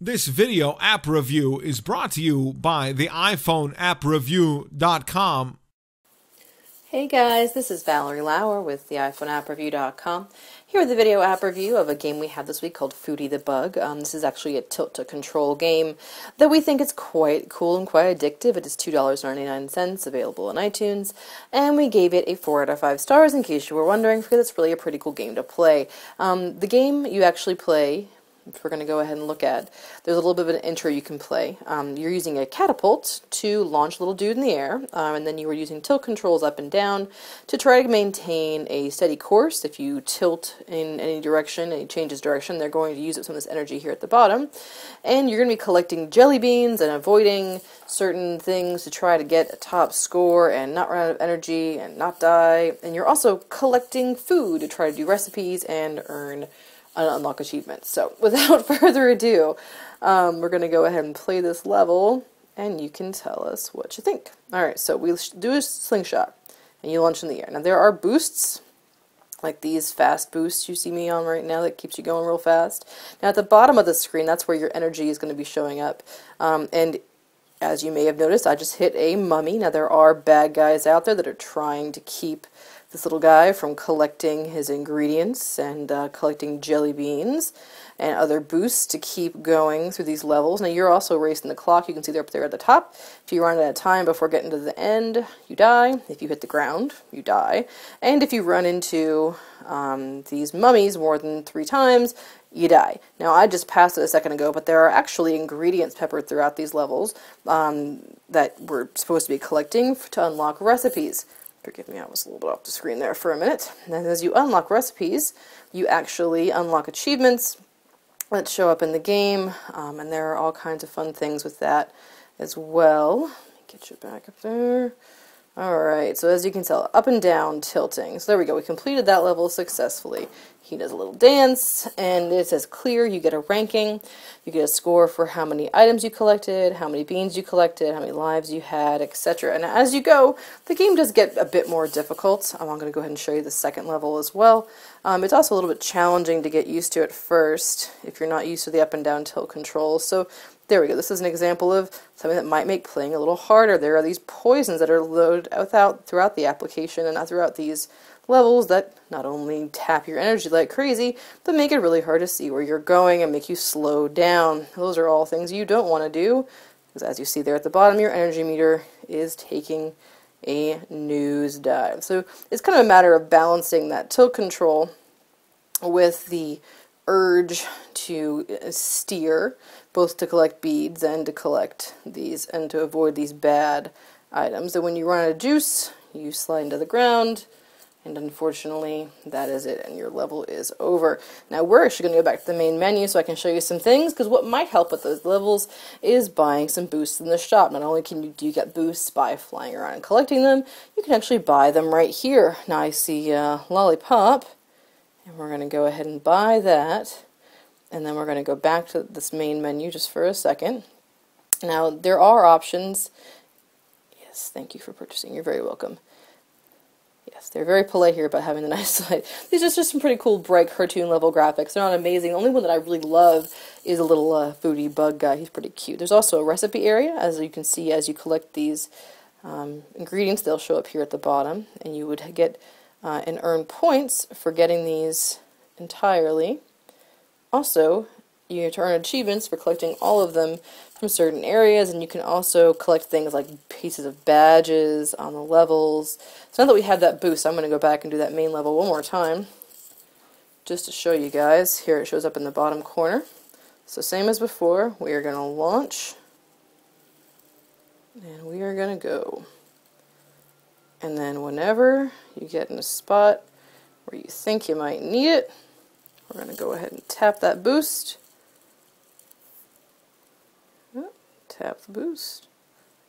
This video app review is brought to you by the iPhone appreview.com. Hey guys, this is Valerie Lauer with the iPhone appreview.com. Here with the video app review of a game we have this week called Foodie the Bug. This is actually a tilt-to-control game that we think is quite cool and quite addictive. It is $2.99, available on iTunes, and we gave it a 4 out of 5 stars in case you were wondering, because it's really a pretty cool game to play. The game you actually play, which we're going to go ahead and look at, there's a little bit of an intro you can play. You're using a catapult to launch a little dude in the air, and then you were using tilt controls up and down to try to maintain a steady course. If you tilt in any direction, and it changes direction, they're going to use up some of this energy here at the bottom. And you're going to be collecting jelly beans and avoiding certain things to try to get a top score and not run out of energy and not die. And you're also collecting food to try to do recipes and unlock achievements. So without further ado, we're going to go ahead and play this level, and you can tell us what you think. Alright, so we do a slingshot, and you launch in the air. Now there are boosts, like these fast boosts you see me on right now that keeps you going real fast. Now at the bottom of the screen, that's where your energy is going to be showing up. And as you may have noticed, I just hit a mummy. Now there are bad guys out there that are trying to keep this little guy from collecting his ingredients and collecting jelly beans and other boosts to keep going through these levels. Now you're also racing the clock. You can see they're up there at the top. If you run out of time before getting to the end, you die. If you hit the ground, you die. And if you run into these mummies more than 3 times, you die. Now I just passed it a second ago, but there are actually ingredients peppered throughout these levels that we're supposed to be collecting to unlock recipes. Forgive me, I was a little bit off the screen there for a minute. And as you unlock recipes, you actually unlock achievements that show up in the game, and there are all kinds of fun things with that as well. Let me get you back up there. Alright, so as you can tell, up and down tilting. So there we go, we completed that level successfully. He does a little dance, and it says clear. You get a ranking. You get a score for how many items you collected, how many beans you collected, how many lives you had, etc. And as you go, the game does get a bit more difficult. I'm going to go ahead and show you the second level as well. It's also a little bit challenging to get used to at first if you're not used to the up and down tilt controls. So there we go. This is an example of something that might make playing a little harder. There are these poisons that are loaded out throughout the application and throughout these levels that not only tap your energy like crazy, but make it really hard to see where you're going and make you slow down. Those are all things you don't want to do, because as you see there at the bottom, your energy meter is taking a nosedive. So it's kind of a matter of balancing that tilt control with the urge to steer, both to collect beads and to collect these and to avoid these bad items. And when you run out of juice, you slide into the ground, and unfortunately that is it, and your level is over. Now we're actually going to go back to the main menu so I can show you some things, because what might help with those levels is buying some boosts in the shop. Not only do you get boosts by flying around and collecting them, you can actually buy them right here. Now I see Lollipop, and we're going to go ahead and buy that, and then we're going to go back to this main menu just for a second. Now there are options. Yes, thank you for purchasing. You're very welcome. Yes, they're very polite here about having the nice side. These are just some pretty cool, bright cartoon level graphics. They're not amazing. The only one that I really love is a little Foodie Bug guy. He's pretty cute. There's also a recipe area. As you can see, as you collect these ingredients, they'll show up here at the bottom, and you would get and earn points for getting these entirely. Also, you have to earn achievements for collecting all of them from certain areas, and you can also collect things like pieces of badges on the levels. So now that we have that boost, I'm going to go back and do that main level one more time, just to show you guys. Here it shows up in the bottom corner. So same as before, we are going to launch, and we are going to go. And then whenever you get in a spot where you think you might need it, we're going to go ahead and tap that boost. Tap the boost.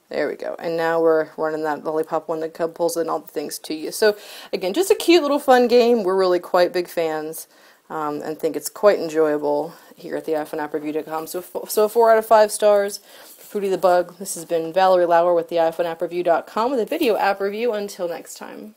There we go. And now we're running that lollipop one that pulls in all the things to you. So again, just a cute little fun game. We're really quite big fans and think it's quite enjoyable here at the iPhone appreview.com. So 4 out of 5 stars for Foodie the Bug. This has been Valerie Lauer with the iPhone appreview.com with a video app review. Until next time.